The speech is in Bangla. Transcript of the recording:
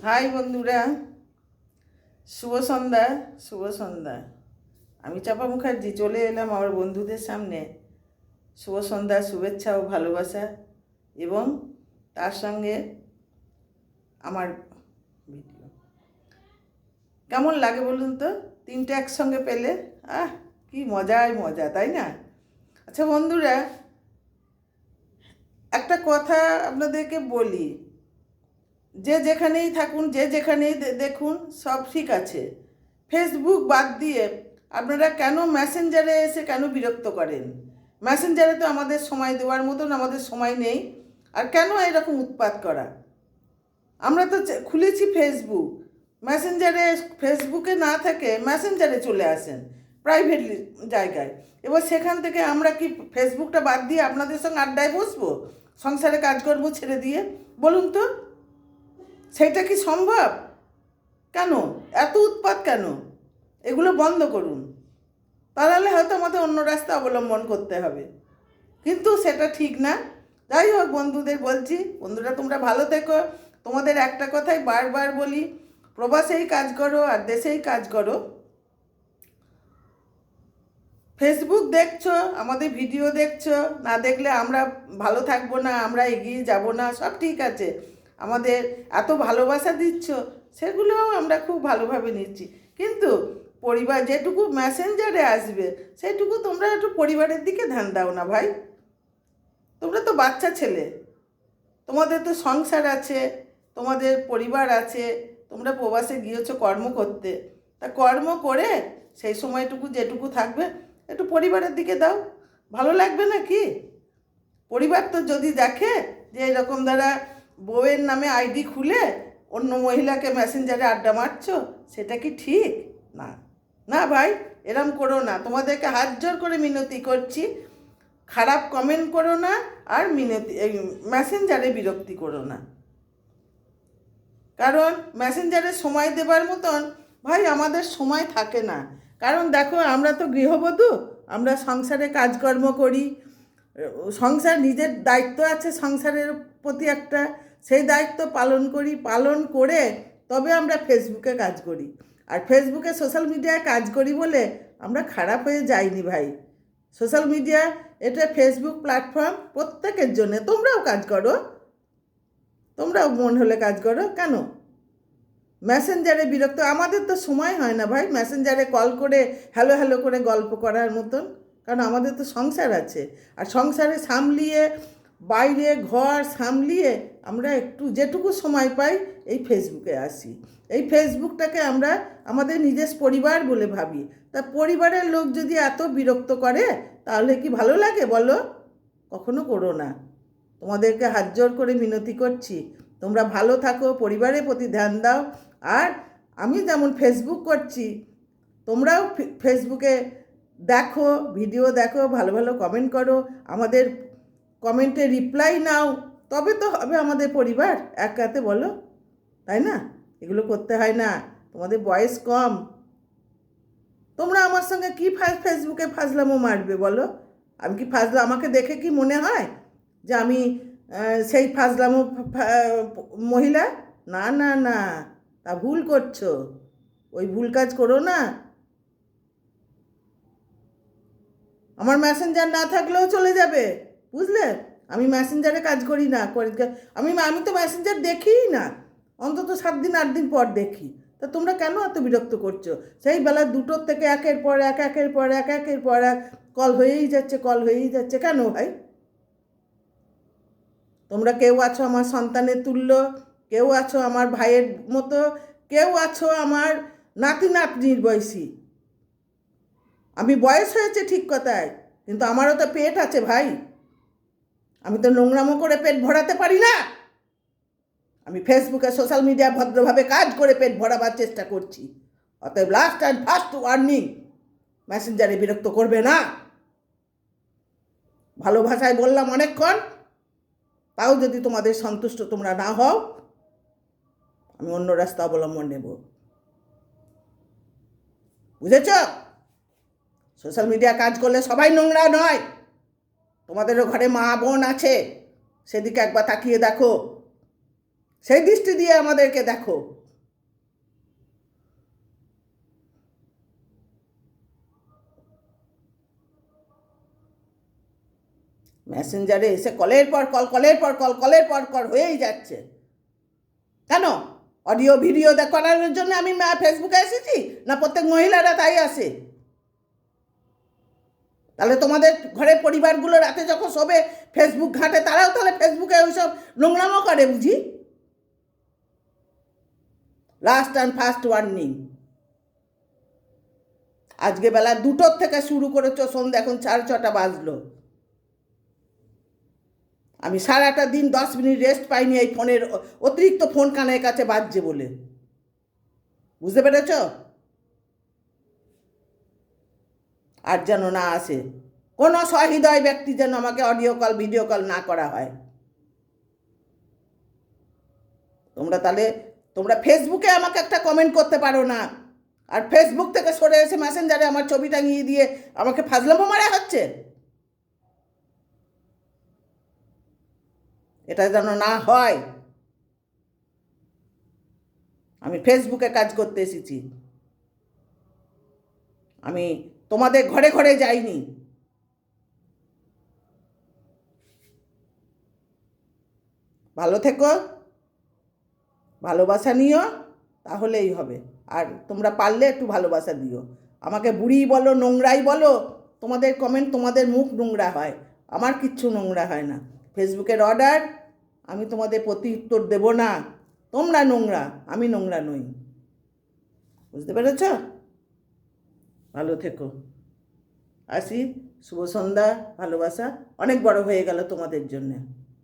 হাই বন্ধুরা, শুভ সন্ধ্যা। শুভ সন্ধ্যা। আমি চাপা মুখার্জি চলে এলাম আমার বন্ধুদের সামনে শুভ সন্ধ্যার শুভেচ্ছা ও ভালোবাসা এবং তার সঙ্গে আমার ভিডিও। কেমন লাগে বলুন তো, তিনটে একসঙ্গে পেলে কি মজাই মজা, তাই না? আচ্ছা বন্ধুরা, একটা কথা আপনাদেরকে বলি, যে যেখানেই থাকুন, যে যেখানেই দেখুন, সব ঠিক আছে। ফেসবুক বাদ দিয়ে আপনারা কেন মেসেঞ্জারে এসে কেন বিরক্ত করেন? মেসেঞ্জারে তো আমাদের সময় দেওয়ার মতন আমাদের সময় নেই। আর কেন এরকম উৎপাত করা? আমরা তো খুলেছি ফেসবুক, মেসেঞ্জারে। ফেসবুকে না থেকে মেসেঞ্জারে চলে আসেন প্রাইভেট জায়গায়। এবার সেখান থেকে আমরা কি ফেসবুকটা বাদ দিয়ে আপনাদের সঙ্গে আড্ডায় বসবো সংসারে কাজকর্ম ছেড়ে দিয়ে? বলুন তো, সেটা কি সম্ভব? কেন এত উৎপাত কেন? এগুলো বন্ধ করুন, তাহলে হয়তো আমাদের অন্য রাস্তা অবলম্বন করতে হবে, কিন্তু সেটা ঠিক না। যাই হোক, বন্ধুদের বলছি, বন্ধুরা তোমরা ভালো থেকো। তোমাদের একটা কথাই বারবার বলি, প্রবাসেই কাজ করো আর দেশেই কাজ করো। ফেসবুক দেখছো, আমাদের ভিডিও দেখছো, না দেখলে আমরা ভালো থাকবো না, আমরা এগিয়ে যাব না, সব ঠিক আছে। আমাদের এত ভালোবাসা দিচ্ছ, সেগুলোও আমরা খুব ভালোভাবে নিচ্ছি, কিন্তু পরিবার যেটুকু মেসেঞ্জারে আসবে সেটুকু তোমরা একটু পরিবারের দিকে ধ্যান দাও না ভাই। তোমরা তো বাচ্চা ছেলে, তোমাদের তো সংসার আছে, তোমাদের পরিবার আছে, তোমরা প্রবাসে গিয়েছো কর্ম করতে। তা কর্ম করে সেই সময়টুকু যেটুকু থাকবে একটু পরিবারের দিকে দাও, ভালো লাগবে না কি? পরিবার তো যদি দেখে যে এরকম দ্বারা বউয়ের নামে আইডি খুলে অন্য মহিলাকে মেসেঞ্জারে আড্ডা মারছো, সেটা কি ঠিক? না, না ভাই, এরম করো না। তোমাদেরকে হাত জোর করে মিনতি করছি, খারাপ কমেন্ট করো না, আর মিনতি মেসেঞ্জারে বিরক্তি করো না। কারণ মেসেঞ্জারে সময় দেবার মতন ভাই আমাদের সময় থাকে না। কারণ দেখো, আমরা তো গৃহবধূ, আমরা সংসারে কাজকর্ম করি, সংসার, নিজের দায়িত্ব আছে সংসারের প্রতি একটা, সেই দায়িত্ব পালন করি, পালন করে তবে আমরা ফেসবুকে কাজ করি। আর ফেসবুকে সোশ্যাল মিডিয়ায় কাজ করি বলে আমরা খারাপ হয়ে যাইনি ভাই। সোশ্যাল মিডিয়া, এটা ফেসবুক প্ল্যাটফর্ম প্রত্যেকের জন্য। তোমরাও কাজ করো, তোমরাও মন হলে কাজ করো, কেন মেসেঞ্জারে বিরক্ত? আমাদের তো সময় হয় না ভাই মেসেঞ্জারে কল করে হ্যালো হ্যালো করে গল্প করার মতন, কারণ আমাদের তো সংসার আছে। আর সংসারে সামলিয়ে, বাইরে ঘর সামলিয়ে আমরা একটু যেটুকু সময় পাই এই ফেসবুকে আসি। এই ফেসবুকটাকে আমরা আমাদের নিজের পরিবার বলে ভাবি। তা পরিবারের লোক যদি এত বিরক্ত করে, তাহলে কি ভালো লাগে বলো? কখনো করো না। তোমাদেরকে হাত জোর করে মিনতি করছি, তোমরা ভালো থাকো, পরিবারের প্রতি ধ্যান দাও। আর আমি যেমন ফেসবুক করছি, তোমরাও ফেসবুকে দেখো, ভিডিও দেখো, ভালো ভালো কমেন্ট করো, আমাদের কমেন্টে রিপ্লাই নাও, তবে তো হবে আমাদের পরিবার এক রাতে, বলো? তাই না? এগুলো করতে হয় না, তোমাদের বয়স কম। তোমরা আমার সঙ্গে কি ফেসবুকে ফাজলামো মারবে বলো? আমি কি ফাজলাম? আমাকে দেখে কি মনে হয় যে আমি সেই ফাজলামো মহিলা? না না না, তা ভুল করছো, ওই ভুল কাজ করো না। আমার মেসেঞ্জার না থাকলেও চলে যাবে, বুঝলে? আমি মেসেঞ্জারে কাজ করি না, আমি আমি তো মেসেঞ্জার দেখিই না, অন্তত 7 দিন 8 দিন পর দেখি। তা তোমরা কেন এত বিরক্ত করছো? সেই বেলা 2টোর থেকে একের পর এক, একের পর এক, একের পর এক কল হয়েই যাচ্ছে, কল হয়েই যাচ্ছে, কেন ভাই? তোমরা কেউ আছো আমার সন্তানের তুল্য, কেউ আছো আমার ভাইয়ের মতো, কেউ আছো আমার নাতি নাতনির বয়সী। আমি বয়স হয়েছে ঠিক কথায়, কিন্তু আমারও তো পেট আছে ভাই। আমি তো নোংরামো করে পেট ভরাতে পারি না। আমি ফেসবুকে সোশ্যাল মিডিয়া ভদ্রভাবে কাজ করে পেট ভরাবার চেষ্টা করছি। অতএব লাস্ট অ্যান্ড ফার্স্ট ওয়ার্নিং, মেসেঞ্জারে বিরক্ত করবে না। ভালো ভাষায় বললাম অনেকক্ষণ, তাও যদি তোমাদের সন্তুষ্ট তোমরা না হও, আমি অন্য রাস্তা অবলম্বন নেব, বুঝেছ? সোশ্যাল মিডিয়া কাজ করলে সবাই নোংরা নয়, তোমাদেরও ঘরে মা বোন আছে, সেদিকে একবার তাকিয়ে দেখো। সেই দৃষ্টি দিয়ে আমাদেরকে দেখো। মেসেঞ্জারে এসে কলের পর কল, কলের পর কল, কলের পর কল হয়েই যাচ্ছে। কেন? অডিও ভিডিও করানোর জন্য আমি ফেসবুকে এসেছি, না প্রত্যেক মহিলারা তাই আসে? তাহলে তোমাদের ঘরের পরিবারগুলো রাতে যখন শোবে ফেসবুক ঘাঁটে, তারাও তাহলে ফেসবুকে ওইসব নোংরামো করে বুঝি? লাস্ট অ্যান্ড ফার্স্ট ওয়ার্নিং, আজকে বেলা 2টোর থেকে শুরু করেছো, সন্ধ্যে এখন 6:30 বাজলো। আমি সারাটা দিন 10 মিনিট রেস্ট পাইনি এই ফোনের অতিরিক্ত ফোন কানের কাছে বাজছে বলে। বুঝতে পেরেছ? আর যেন না আসে কোনো সহৃদয় ব্যক্তি, যেন আমাকে অডিও কল ভিডিও কল না করা হয়। তোমরা ফেসবুকে আমাকে একটা কমেন্ট করতে পারো না, আর ফেসবুক থেকে সরে এসে মেসেঞ্জারে আমার ছবি টাঙিয়ে দিয়ে আমাকে ফাজলামো মারা হচ্ছে। এটা যেন না হয়। আমি ফেসবুকে কাজ করতে এসেছি, আমি তোমাদের ঘরে ঘরে যাইনি। ভালো থেকো, ভালোবাসা নিও, তাহলেই হবে। আর তোমরা পারলে একটু ভালোবাসা দিও। আমাকে বুড়ি বলো, নোংরাই বলো, তোমাদের কমেন্ট, তোমাদের মুখ নোংরা হয়, আমার কিচ্ছু নোংরা হয় না। ফেসবুকের অর্ডার, আমি তোমাদের প্রতি উত্তর দেব না। তোমরা নোংরা, আমি নোংরা নই। বুঝতে পেরেছ? ভালো থেকো। আসি, শুভ সন্ধ্যা, ভালোবাসা। অনেক বড় হয়ে গেল তোমাদের জন্যে।